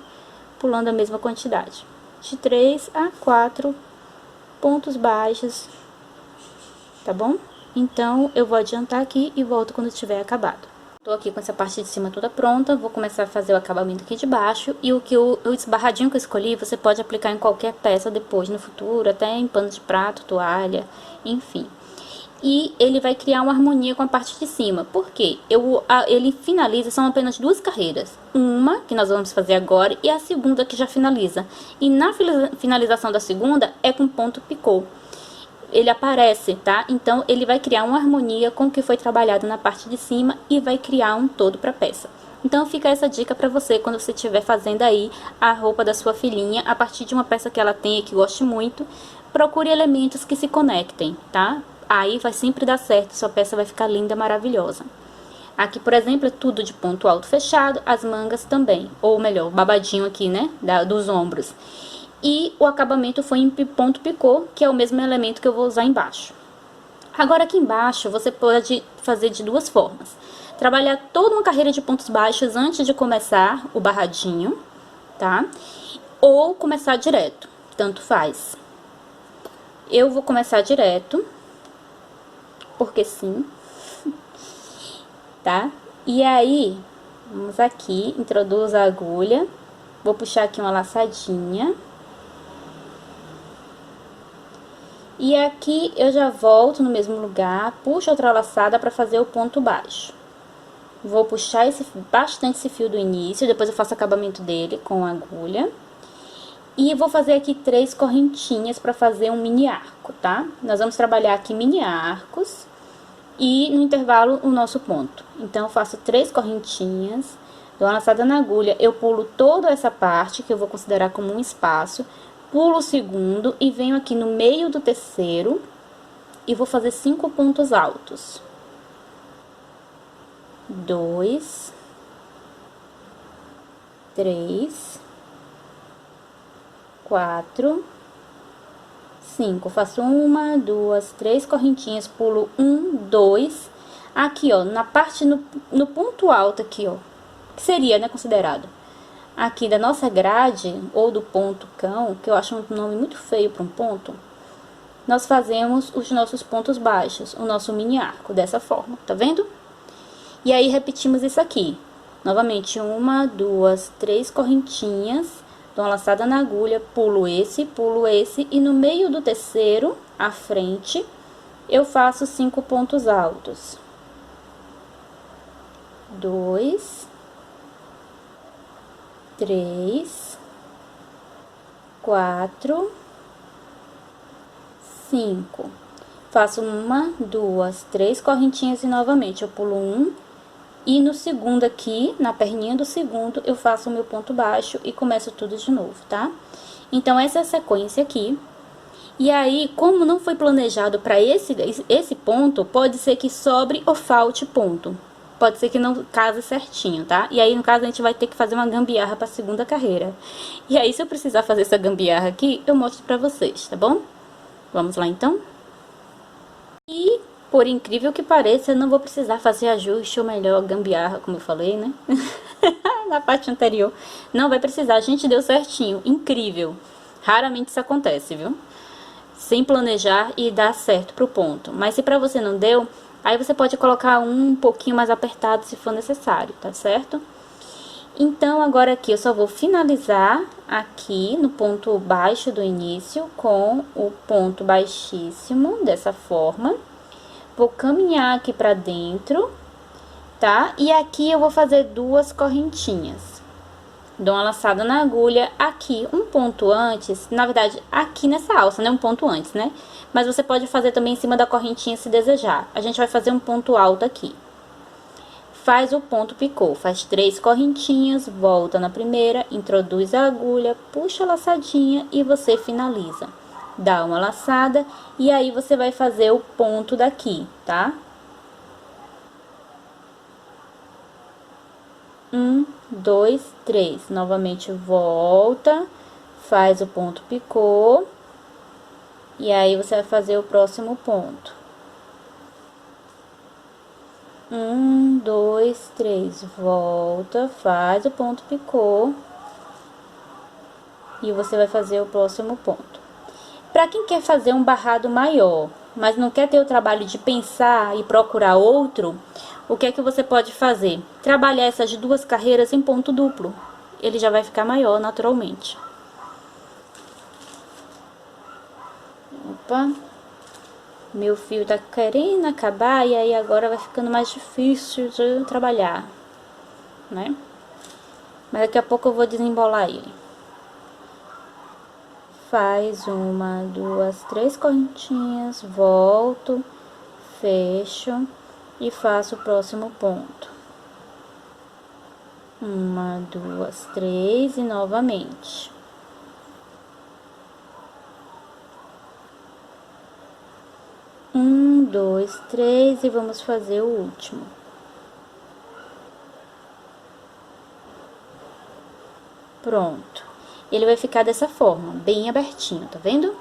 Pulando a mesma quantidade. De 3 a 4 pontos baixos, tá bom? Então, eu vou adiantar aqui e volto quando tiver acabado. Tô aqui com essa parte de cima toda pronta, vou começar a fazer o acabamento aqui de baixo. E o esbarradinho que eu escolhi, você pode aplicar em qualquer peça depois, no futuro, até em pano de prato, toalha, enfim. E ele vai criar uma harmonia com a parte de cima. Por quê? Ele finaliza, são apenas duas carreiras. Uma, que nós vamos fazer agora, e a segunda que já finaliza. E na finalização da segunda, é com ponto picô. Ele aparece, tá? Então, ele vai criar uma harmonia com o que foi trabalhado na parte de cima e vai criar um todo para a peça. Então, fica essa dica para você quando você estiver fazendo aí a roupa da sua filhinha, a partir de uma peça que ela tenha que goste muito, procure elementos que se conectem, tá? Aí vai sempre dar certo, sua peça vai ficar linda, maravilhosa. Aqui, por exemplo, é tudo de ponto alto fechado, as mangas também, ou melhor, o babadinho aqui, né, dos ombros. E o acabamento foi em ponto picô, que é o mesmo elemento que eu vou usar embaixo. Agora aqui embaixo você pode fazer de duas formas. Trabalhar toda uma carreira de pontos baixos antes de começar o barradinho, tá? Ou começar direto, tanto faz. Eu vou começar direto, porque sim, tá? E aí, vamos aqui, introduz a agulha, vou puxar aqui uma laçadinha. E aqui eu já volto no mesmo lugar, puxo outra laçada para fazer o ponto baixo. Vou puxar bastante esse fio do início, depois eu faço o acabamento dele com a agulha. E vou fazer aqui 3 correntinhas para fazer um mini arco, tá? Nós vamos trabalhar aqui mini arcos e no intervalo o nosso ponto. Então, eu faço 3 correntinhas, dou uma laçada na agulha, eu pulo toda essa parte, que eu vou considerar como um espaço, pulo o segundo e venho aqui no meio do terceiro e vou fazer 5 pontos altos. 2, 3, 4, 5. Faço 1, 2, 3 correntinhas, pulo 1, 2. Aqui, ó, na parte, no ponto alto aqui, ó, que seria, né, considerado aqui da nossa grade, ou do ponto cão, que eu acho um nome muito feio para um ponto, nós fazemos os nossos pontos baixos, o nosso mini arco, dessa forma, tá vendo? E aí, repetimos isso aqui. Novamente, 1, 2, 3 correntinhas, dou uma laçada na agulha, pulo esse, e no meio do terceiro, à frente, eu faço 5 pontos altos. 2, 3, 4, 5. Faço 1, 2, 3 correntinhas e novamente eu pulo 1. E no segundo aqui, na perninha do segundo, eu faço o meu ponto baixo e começo tudo de novo, tá? Então, essa é a sequência aqui. E aí, como não foi planejado para esse ponto, pode ser que sobre ou falte ponto. Pode ser que não case certinho, tá? E aí, no caso, a gente vai ter que fazer uma gambiarra para a segunda carreira. E aí, se eu precisar fazer essa gambiarra aqui, eu mostro pra vocês, tá bom? Vamos lá, então? E, por incrível que pareça, eu não vou precisar fazer ajuste, ou melhor, gambiarra, como eu falei, né? Na parte anterior. Não vai precisar, a gente deu certinho. Incrível. Raramente isso acontece, viu? Sem planejar e dar certo pro ponto. Mas se pra você não deu, aí você pode colocar um pouquinho mais apertado se for necessário, tá certo? Então, agora aqui eu só vou finalizar aqui no ponto baixo do início com o ponto baixíssimo, dessa forma. Vou caminhar aqui pra dentro, tá? E aqui eu vou fazer 2 correntinhas. Dou uma laçada na agulha aqui, um ponto antes, na verdade, aqui nessa alça, né? Um ponto antes, né? Mas você pode fazer também em cima da correntinha se desejar. A gente vai fazer um ponto alto aqui. Faz o ponto picô, faz 3 correntinhas, volta na primeira, introduz a agulha, puxa a laçadinha e você finaliza. Dá uma laçada e aí você vai fazer o ponto daqui, tá? 1, 2, 3. Novamente volta, faz o ponto picô e aí você vai fazer o próximo ponto. 1, 2, 3, volta, faz o ponto picô e você vai fazer o próximo ponto. Para quem quer fazer um barrado maior, mas não quer ter o trabalho de pensar e procurar outro, o que é que você pode fazer? Trabalhar essas duas carreiras em ponto duplo. Ele já vai ficar maior naturalmente. Opa, meu fio tá querendo acabar e aí agora vai ficando mais difícil de eu trabalhar, né? Mas daqui a pouco eu vou desembolar ele. Faz uma, duas, três correntinhas, volto, fecho e faço o próximo ponto. Uma, duas, três e novamente. Um, dois, três e vamos fazer o último. Pronto. Ele vai ficar dessa forma, bem abertinho, tá vendo?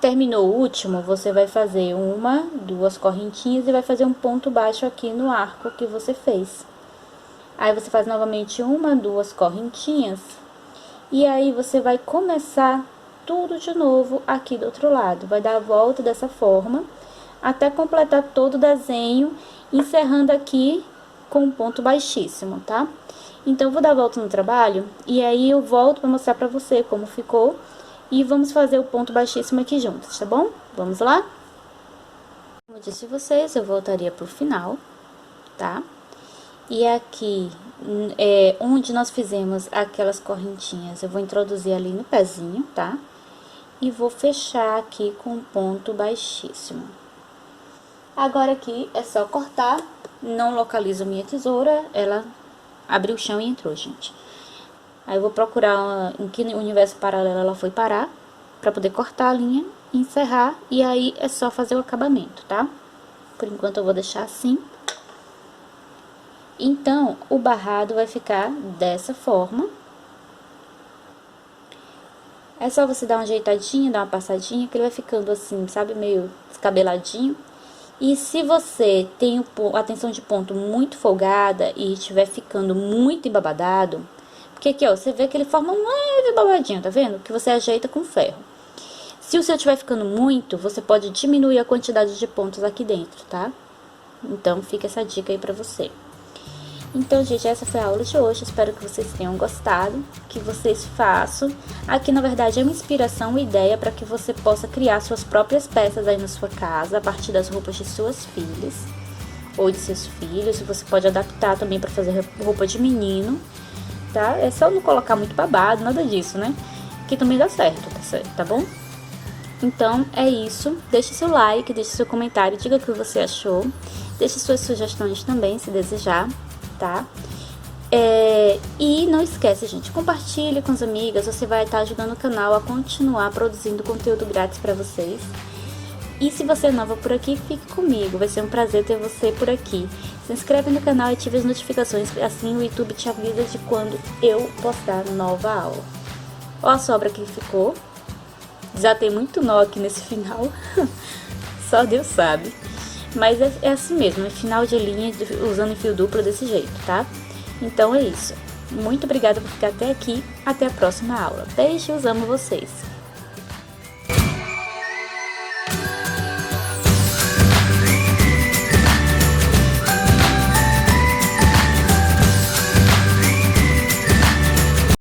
Terminou o último, você vai fazer uma, duas correntinhas e vai fazer um ponto baixo aqui no arco que você fez. Aí você faz novamente uma, duas correntinhas e aí você vai começar tudo de novo aqui do outro lado. Vai dar a volta dessa forma até completar todo o desenho, encerrando aqui com um ponto baixíssimo, tá? Então, eu vou dar a volta no trabalho e aí eu volto pra mostrar pra você como ficou. E vamos fazer o ponto baixíssimo aqui juntos, tá bom? Vamos lá? Como eu disse a vocês, eu voltaria pro final, tá? E aqui, onde nós fizemos aquelas correntinhas, eu vou introduzir ali no pezinho, tá? E vou fechar aqui com um ponto baixíssimo. Agora aqui é só cortar, não localizo minha tesoura, ela abriu o chão e entrou, gente. Aí eu vou procurar em que universo paralelo ela foi parar, pra poder cortar a linha, encerrar, e aí é só fazer o acabamento, tá? Por enquanto eu vou deixar assim. Então, o barrado vai ficar dessa forma. É só você dar uma ajeitadinha, dar uma passadinha, que ele vai ficando assim, sabe, meio descabeladinho. E se você tem a tensão de ponto muito folgada e estiver ficando muito embabadado, porque aqui, ó, você vê que ele forma um leve babadinho, tá vendo? Que você ajeita com ferro. Se o seu estiver ficando muito, você pode diminuir a quantidade de pontos aqui dentro, tá? Então, fica essa dica aí pra você. Então, gente, essa foi a aula de hoje. Espero que vocês tenham gostado, que vocês façam. Aqui, na verdade, é uma inspiração, uma ideia para que você possa criar suas próprias peças aí na sua casa, a partir das roupas de suas filhas ou de seus filhos. Você pode adaptar também para fazer roupa de menino, tá? É só não colocar muito babado, nada disso, né? Que também dá certo, tá bom? Então, é isso. Deixe seu like, deixe seu comentário, diga o que você achou. Deixe suas sugestões também, se desejar, tá? E não esquece, gente, compartilhe com as amigas, você vai estar ajudando o canal a continuar produzindo conteúdo grátis para vocês. E se você é nova por aqui, fique comigo, vai ser um prazer ter você por aqui. Se inscreve no canal e ative as notificações, assim o YouTube te avisa de quando eu postar nova aula. Ó a sobra que ficou, já tem muito nó aqui nesse final, só Deus sabe. Mas é assim mesmo, é final de linha usando fio duplo desse jeito, tá? Então é isso. Muito obrigada por ficar até aqui. Até a próxima aula. Beijos, amo vocês.